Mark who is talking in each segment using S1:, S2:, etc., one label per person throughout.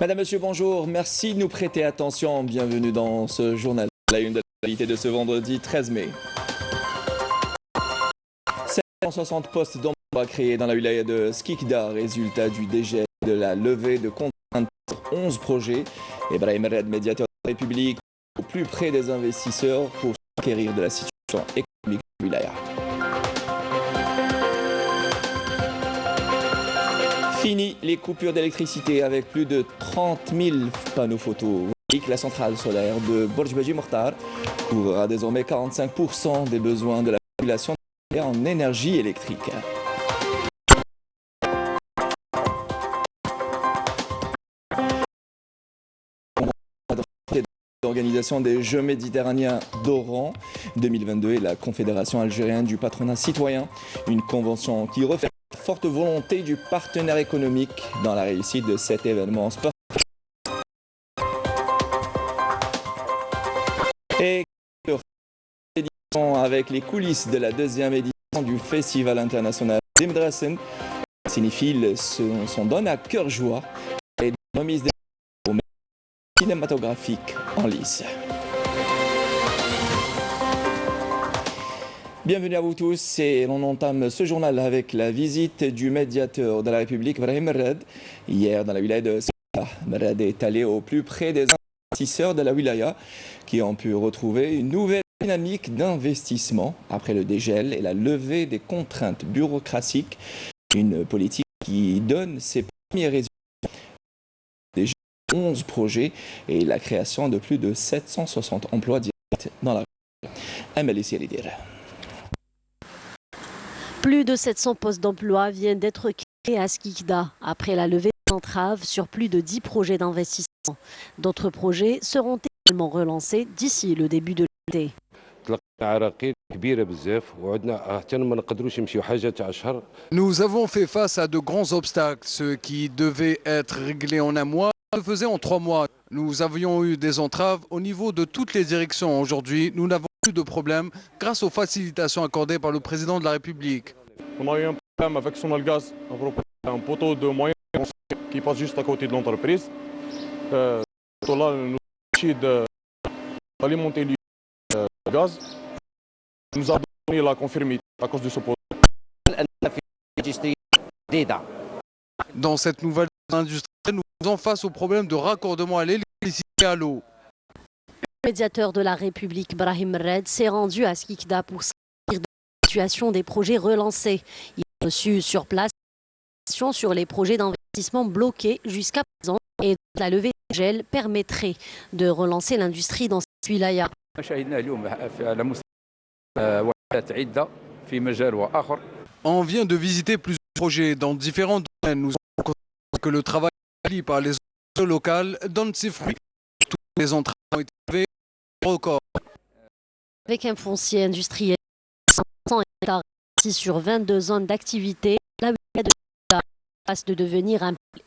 S1: Madame, Monsieur, bonjour. Merci de nous prêter attention. Bienvenue dans ce journal. La une de l'actualité de ce vendredi 13 mai. 760 postes d'emploi créés dans la wilaya de Skikda, résultat du dégel de la levée de contraintes pour 11 projets. Ibrahim Red, médiateur de la République, au plus près des investisseurs pour s'enquérir de la situation économique de la wilaya. Fini les coupures d'électricité avec plus de 30 000 panneaux photovoltaïques. La centrale solaire de Borj Beji Mokhtar couvrira désormais 45% des besoins de la population en énergie électrique. L'organisation des Jeux méditerranéens d'Oran 2022 et la Confédération algérienne du patronat citoyen, une convention qui reflète la forte volonté du partenaire économique dans la réussite de cet événement sportif. Et avec les coulisses de la deuxième édition du Festival international d'Imdrassen, cinéphile s'en donne à cœur joie et remise des cinématographiques en lice. Bienvenue à vous tous et on entame ce journal avec la visite du médiateur de la République, Ibrahim Red, hier dans la wilaya de Skikda. Red est allé au plus près des investisseurs de la wilaya qui ont pu retrouver une nouvelle dynamique d'investissement après le dégel et la levée des contraintes bureaucratiques, une politique qui donne ses premiers résultats. Déjà 11 projets et la création de plus de 760 emplois directs dans la région.
S2: Plus de 700 postes d'emploi viennent d'être créés à Skikda après la levée d'entraves sur plus de 10 projets d'investissement. D'autres projets seront également relancés d'ici le début de l'été.
S3: Nous avons fait face à de grands obstacles. Ce qui devait être réglé en un mois se faisait en 3 mois. Nous avions eu des entraves au niveau de toutes les directions. Aujourd'hui, nous n'avons plus de problème grâce aux facilitations accordées par le président de la République.
S4: On a eu un problème avec Sonalgaz à propos d'un poteau de moyen qui passe juste à côté de l'entreprise. Ce poteau-là nous empêche d'alimenter le gaz. Il nous a donné la conformité à cause de ce poteau.
S3: Dans cette nouvelle industrie, nous faisons face au problème de raccordement à l'électricité et à l'eau.
S2: Le médiateur de la République, Ibrahim Red, s'est rendu à Skikda pour s'inquiéter de la situation des projets relancés. Il a reçu sur place sur les projets d'investissement bloqués jusqu'à présent et la levée de gel permettrait de relancer l'industrie dans cette wilaya.
S3: On vient de visiter plusieurs projets dans différents domaines. Nous avons constaté que le travail accompli par les autorités locales donne ses fruits. Toutes les entraves ont été levées au record.
S2: Avec un foncier industriel de 500 hectares répartis sur 22 zones d'activité, la wilaya de Skikda passe de devenir un pôle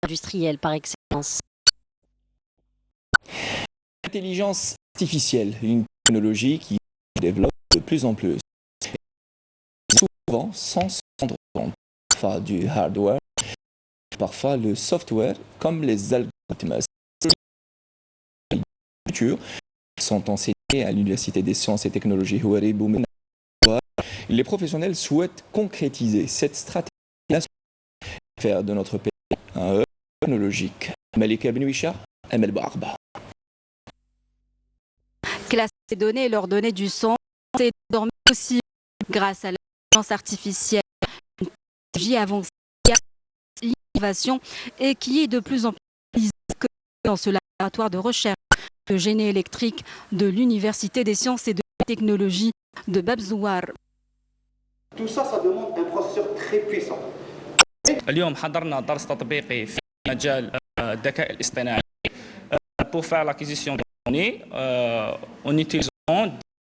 S2: industriel par excellence.
S1: L'intelligence artificielle, une technologie qui se développe de plus en plus. Souvent sans se rendre compte, parfois du hardware, parfois le software, comme les algorithmes sont enseignés à l'Université des sciences et technologies Houari Boumena. Les professionnels souhaitent concrétiser cette stratégie et faire de notre pays un hub technologique. Malika Benouisha, Amel Barba.
S5: Classer les données et leur donner du sens, c'est désormais possible grâce à l'intelligence artificielle, une technologie avancée qui a l'innovation et qui est de plus en plus utilisée dans ce laboratoire de recherche de génie électrique de l'Université des sciences et de la technologie de Babzouar.
S6: Tout ça, ça demande un processeur très puissant.
S7: اليوم حضرنا درس تطبيقي في مجال الذكاء الاصطناعي pour faire l'acquisition de données en utilisant des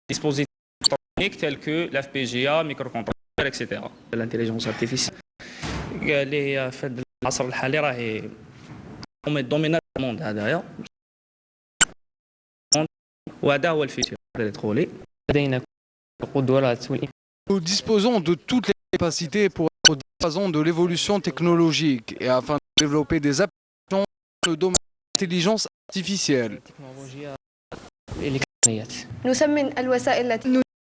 S7: dispositifs électroniques tels que l'FPGA, microcontrôleur, etc. L'intelligence artificielle اللي في العصر الحالي راهي دومينات الموند هذايا وهذا هو الفيتشر لدخولي لدينا قدرات.
S3: Nous disposons de toutes les capacités pour être au diapason de l'évolution technologique et afin de développer des applications le domaine de l'intelligence artificielle.
S8: Nous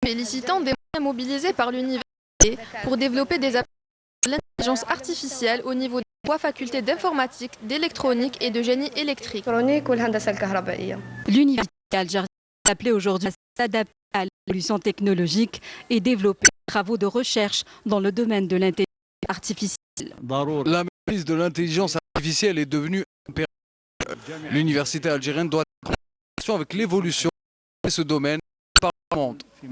S8: félicitons des moyens mobilisés par l'université pour développer des applications de l'intelligence artificielle au niveau des 3 facultés d'informatique, d'électronique et de génie électrique.
S5: L'université algérienne est appelée aujourd'hui à s'adapter à l'évolution technologique et développer des travaux de recherche dans le domaine de l'intelligence artificielle.
S3: La maîtrise de l'intelligence artificielle est devenue impérative. L'université algérienne doit être en relation avec l'évolution de ce domaine par le monde. Il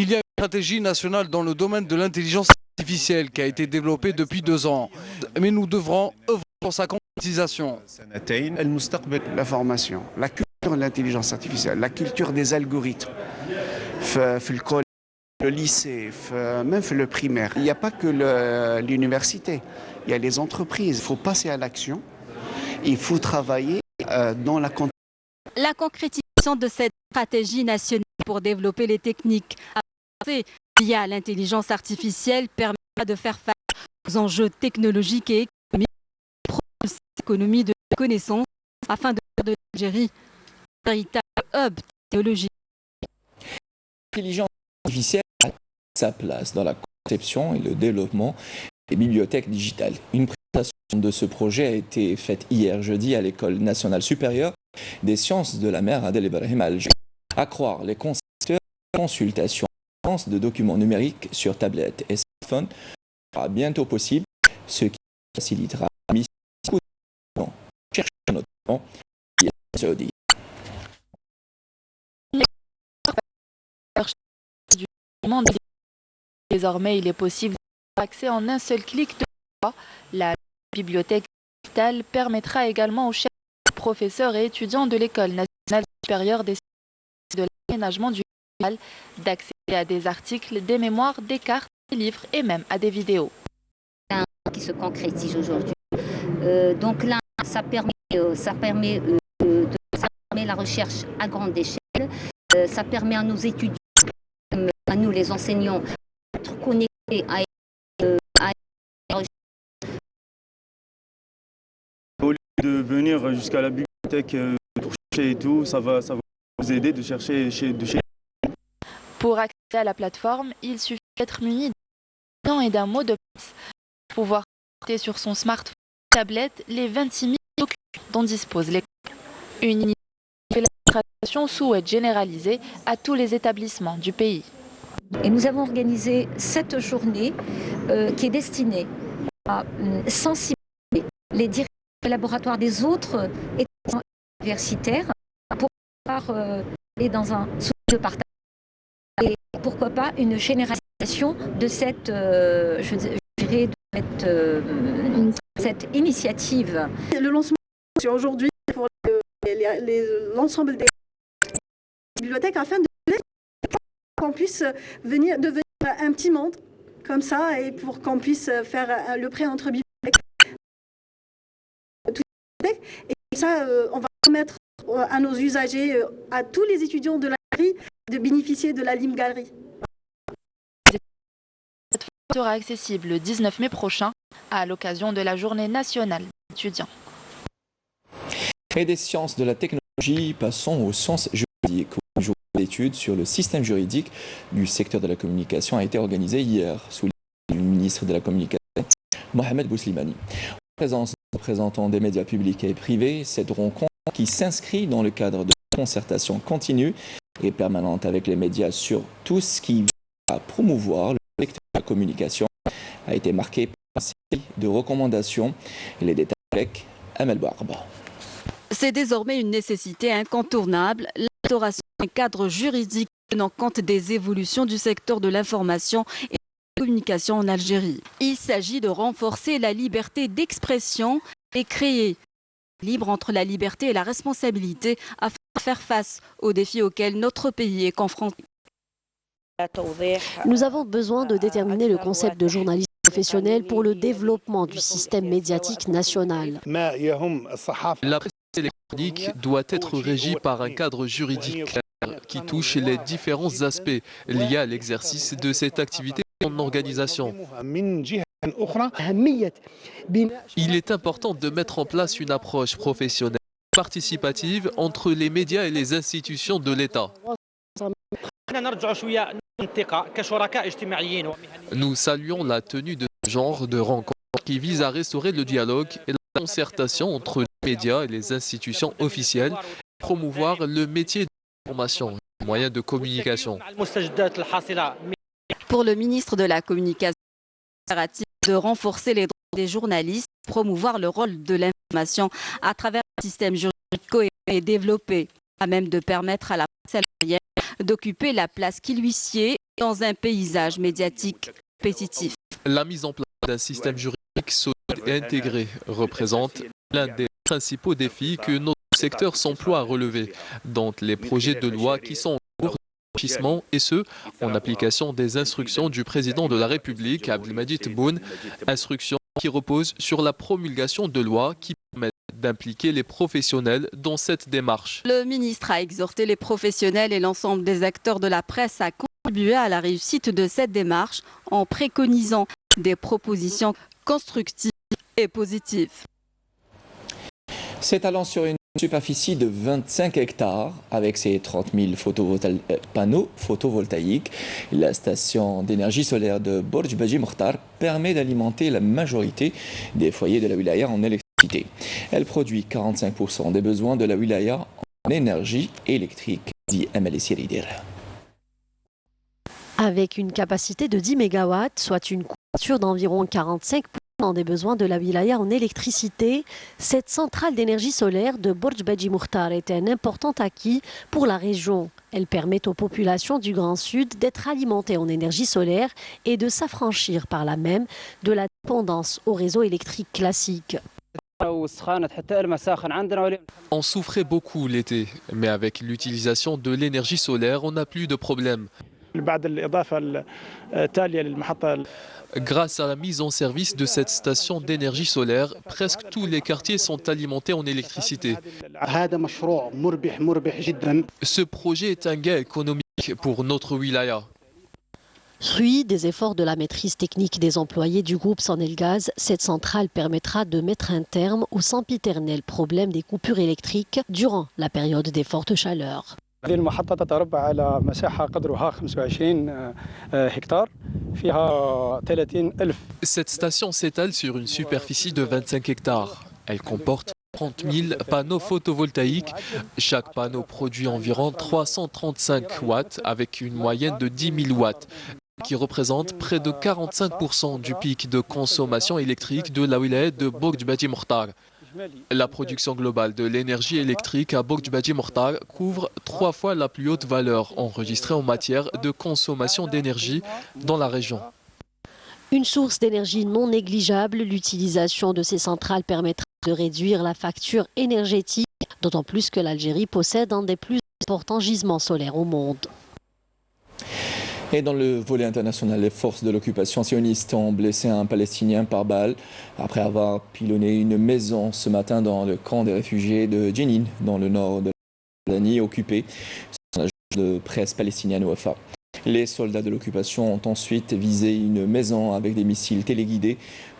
S3: y a une stratégie nationale dans le domaine de l'intelligence artificielle qui a été développée depuis 2 ans. Mais nous devrons œuvrer pour sa concrétisation.
S9: La formation, la culture de l'intelligence artificielle, la culture des algorithmes, le lycée, même le primaire. Il n'y a pas que l'université, il y a les entreprises. Il faut passer à l'action, il faut travailler dans la
S5: concrétisation de cette stratégie nationale pour développer les techniques avancées via l'intelligence artificielle permettra de faire face aux enjeux technologiques et économiques, propulser l'économie de connaissances afin de faire de l'Algérie un véritable hub technologique.
S1: L'intelligence artificielle a sa place dans la conception et le développement des bibliothèques digitales. Une présentation de ce projet a été faite hier jeudi à l'École nationale supérieure des sciences de la mer Adel Ibrahim à Alger. À croire les concepteurs, la consultation de documents numériques sur tablette et smartphone sera bientôt possible, ce qui facilitera la mission de chercher notamment Saoudi.
S10: Désormais, il est possible d'avoir accès en un seul clic de droit. La bibliothèque digitale permettra également aux chefs, professeurs et étudiants de l'École nationale supérieure des sciences de l'aménagement du digital d'accéder à des articles, des mémoires, des cartes, des livres et même à des vidéos.
S11: Qui se concrétise aujourd'hui. Donc là, ça permet de la recherche à grande échelle. Ça permet à nos étudiants, à nous les enseignants, d'être connectés à la recherche.
S12: Au lieu de venir jusqu'à la bibliothèque pour chercher et tout, ça va vous aider de chercher chez.
S10: Pour accéder à la plateforme, il suffit d'être muni d'un temps et d'un mot de passe pour pouvoir porter sur son smartphone ou tablette les 26 000 documents dont dispose l'école. Une initiative que l'administration souhaite généraliser à tous les établissements du pays.
S11: Et nous avons organisé cette journée qui est destinée à sensibiliser les directeurs de laboratoires des autres établissements universitaires pour pouvoir aller dans un souci de partage et pourquoi pas une généralisation de cette, cette initiative.
S13: Le lancement aujourd'hui pour l'ensemble des bibliothèques afin de qu'on puisse devenir un petit monde comme ça et pour qu'on puisse faire le prêt entre bibliothèques. Et ça, on va permettre à nos usagers, à tous les étudiants de la galerie, de bénéficier de la Lim Galerie.
S10: Cette fois sera accessible le 19 mai prochain à l'occasion de la journée nationale des étudiants.
S1: Et des sciences de la technologie, passons aux sciences juridiques. Un jour d'études sur le système juridique du secteur de la communication a été organisé hier sous le ministre de la Communication, Mohamed Bouslimani. En présence de représentants des médias publics et privés, cette rencontre qui s'inscrit dans le cadre de concertation continue et permanente avec les médias sur tout ce qui vise à promouvoir le secteur de la communication a été marquée par une série de recommandations. Et les détails avec Amel Barba.
S5: C'est désormais une nécessité incontournable, l'instauration d'un cadre juridique tenant compte des évolutions du secteur de l'information et de la communication en Algérie. Il s'agit de renforcer la liberté d'expression et créer un équilibre entre la liberté et la responsabilité afin de faire face aux défis auxquels notre pays est confronté.
S2: Nous avons besoin de déterminer le concept de journalisme professionnel pour le développement du système médiatique national.
S14: La presse électronique doit être régie par un cadre juridique clair qui touche les différents aspects liés à l'exercice de cette activité en organisation. Il est important de mettre en place une approche professionnelle, participative entre les médias et les institutions de l'État. Nous saluons la tenue de ce genre de rencontre qui vise à restaurer le dialogue et la concertation entre les médias et les institutions officielles, promouvoir le métier de l'information, les moyens de communication.
S5: Pour le ministre de la Communication, de renforcer les droits des journalistes, promouvoir le rôle de l'information à travers un système juridique cohérent et développé, à même de permettre à la presse algérienne d'occuper la place qui lui sied dans un paysage médiatique compétitif.
S14: La mise en place d'un système juridique solide et intégré représente l'un des principaux défis que notre secteur s'emploie à relever, dont les projets de loi qui sont en cours d'enrichissement, et ce, en application des instructions du président de la République, Abdelmadjid Tebboune, instructions qui reposent sur la promulgation de lois qui permettent d'impliquer les professionnels dans cette démarche.
S5: Le ministre a exhorté les professionnels et l'ensemble des acteurs de la presse à contribuer à la réussite de cette démarche en préconisant des propositions constructives et positives.
S1: S'étalant sur une superficie de 25 hectares avec ses 30 000 panneaux photovoltaïques, la station d'énergie solaire de Borj Baji Mokhtar permet d'alimenter la majorité des foyers de la wilaya en électricité. Elle produit 45% des besoins de la wilaya en énergie électrique, dit Amal Siridir.
S2: Avec une capacité de 10 MW, soit une couverture d'environ 45% des besoins de la wilaya en électricité, cette centrale d'énergie solaire de Borj Baji Mokhtar est un important acquis pour la région. Elle permet aux populations du Grand Sud d'être alimentées en énergie solaire et de s'affranchir par là même de la dépendance au réseau électrique classique.
S14: On souffrait beaucoup l'été, mais avec l'utilisation de l'énergie solaire, on n'a plus de problème. Grâce à la mise en service de cette station d'énergie solaire, presque tous les quartiers sont alimentés en électricité. Ce projet est un gain économique pour notre wilaya.
S2: Fruit des efforts de la maîtrise technique des employés du groupe Sonelgaz, cette centrale permettra de mettre un terme au sempiternel problème des coupures électriques durant la période des fortes chaleurs.
S14: Cette station s'étale sur une superficie de 25 hectares. Elle comporte 30 000 panneaux photovoltaïques. Chaque panneau produit environ 335 watts avec une moyenne de 10 000 watts, qui représente près de 45% du pic de consommation électrique de la wilaya de Borj Baji Mokhtar. La production globale de l'énergie électrique à Borj Baji Mokhtar couvre 3 fois la plus haute valeur enregistrée en matière de consommation d'énergie dans la région.
S2: Une source d'énergie non négligeable, l'utilisation de ces centrales permettra de réduire la facture énergétique, d'autant plus que l'Algérie possède un des plus importants gisements solaires au monde.
S1: Et dans le volet international, les forces de l'occupation sioniste ont blessé un Palestinien par balle après avoir pilonné une maison ce matin dans le camp des réfugiés de Jenin, dans le nord de la Jordanie occupée, selon l'agence de presse palestinienne Wafa. Les soldats de l'occupation ont ensuite visé une maison avec des missiles téléguidés,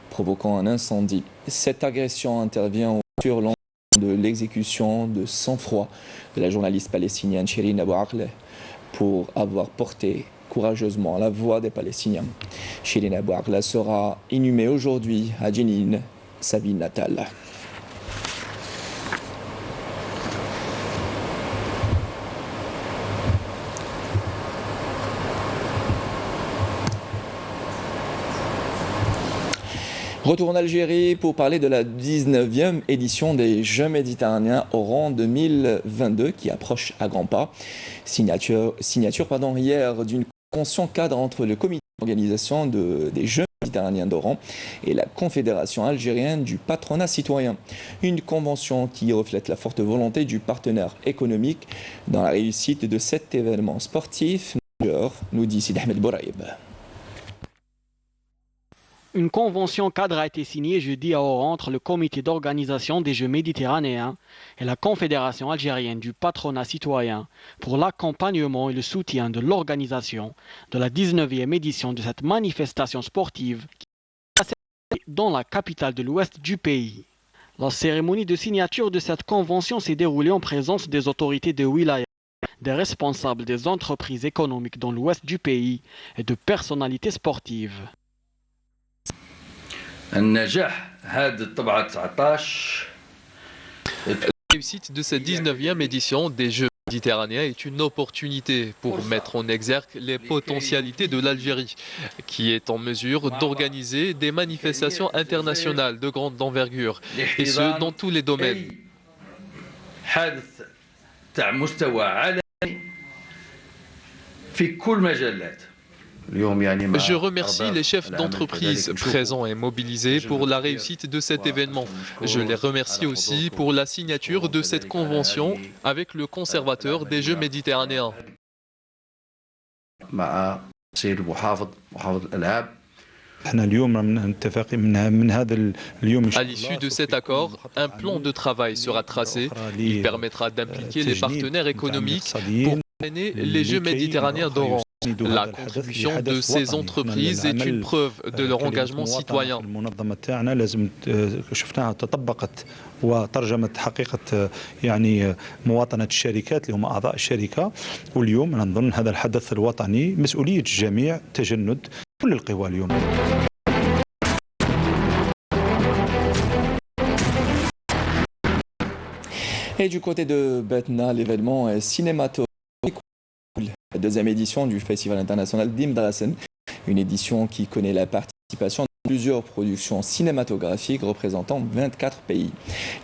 S1: provoquant un incendie. Cette agression intervient sur l'ensemble de l'exécution de sang-froid de la journaliste palestinienne Shirin Abu Akleh pour avoir porté courageusement la voix des Palestiniens. Shirin Abu Akleh sera inhumée aujourd'hui à Jenin, sa ville natale. Retour en Algérie pour parler de la 19e édition des Jeux méditerranéens Oran 2022 qui approche à grands pas. Signature hier d'une convention cadre entre le comité d'organisation des Jeux méditerranéens d'Oran et la Confédération algérienne du patronat citoyen. Une convention qui reflète la forte volonté du partenaire économique dans la réussite de cet événement sportif majeur, nous dit Sid Ahmed Bouraïb.
S15: Une convention cadre a été signée jeudi à Oran entre le comité d'organisation des Jeux méditerranéens et la Confédération algérienne du patronat citoyen pour l'accompagnement et le soutien de l'organisation de la 19e édition de cette manifestation sportive qui dans la capitale de l'ouest du pays. La cérémonie de signature de cette convention s'est déroulée en présence des autorités de wilaya, des responsables des entreprises économiques dans l'ouest du pays et de personnalités sportives.
S14: La réussite de cette 19e édition des Jeux méditerranéens est une opportunité pour mettre en exergue les potentialités de l'Algérie, qui est en mesure d'organiser des manifestations internationales de grande envergure, et ce, dans tous les domaines. Je remercie les chefs d'entreprise présents et mobilisés pour la réussite de cet événement. Je les remercie aussi pour la signature de cette convention avec le conservateur des Jeux méditerranéens. À l'issue de cet accord, un plan de travail sera tracé. Il permettra d'impliquer les partenaires économiques pour mener les Jeux méditerranéens d'Oran. La contribution de ces entreprises est une preuve de leur engagement citoyen.
S16: وترجمت حقيقة يعني مواطنة الشركات اللي هم أعضاء الشركة واليوم أنا نظن هذا الحدث الوطني مسؤولية الجميع تجند كل القوى اليوم.
S1: Et du côté de Batna, l'événement est cinématographique. La deuxième édition du Festival international d'Imdrassen, une édition qui connaît la participation de plusieurs productions cinématographiques représentant 24 pays.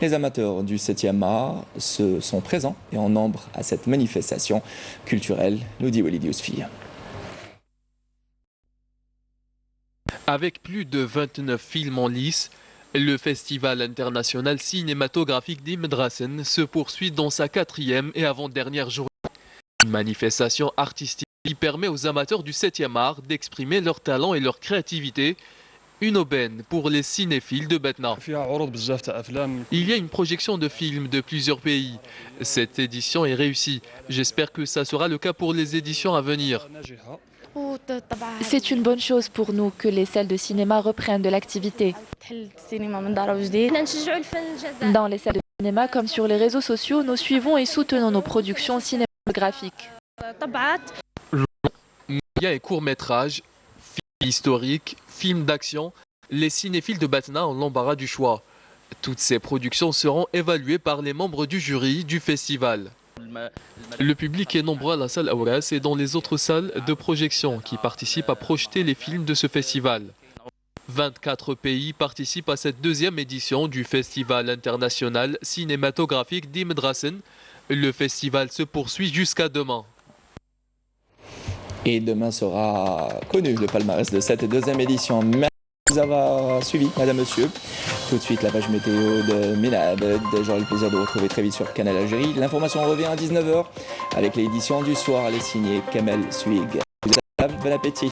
S1: Les amateurs du 7e art sont présents et en nombre à cette manifestation culturelle, nous dit Walid Yousfi.
S14: Avec plus de 29 films en lice, le Festival international cinématographique d'Imdrassen se poursuit dans sa 4e et avant-dernière journée. Une manifestation artistique qui permet aux amateurs du 7e art d'exprimer leur talent et leur créativité. Une aubaine pour les cinéphiles de Batna. Il y a une projection de films de plusieurs pays. Cette édition est réussie. J'espère que ça sera le cas pour les éditions à venir.
S10: C'est une bonne chose pour nous que les salles de cinéma reprennent de l'activité. Dans les salles de cinéma comme sur les réseaux sociaux, nous suivons et soutenons nos productions cinématographiques.
S14: Médias et courts-métrages, films historiques, films d'action, les cinéphiles de Batna ont l'embarras du choix. Toutes ces productions seront évaluées par les membres du jury du festival. Le public est nombreux à la salle Aouras et dans les autres salles de projection qui participent à projeter les films de ce festival. 24 pays participent à cette deuxième édition du Festival international cinématographique d'Imdrassen. Le festival se poursuit jusqu'à demain.
S1: Et demain sera connu le palmarès de cette deuxième édition. Merci de nous avoir suivis, madame, monsieur. Tout de suite, la page météo de Mina Abed. J'aurai le plaisir de vous retrouver très vite sur Canal Algérie. L'information revient à 19h avec l'édition du soir. Elle est signée Kamel Suig. Bon appétit.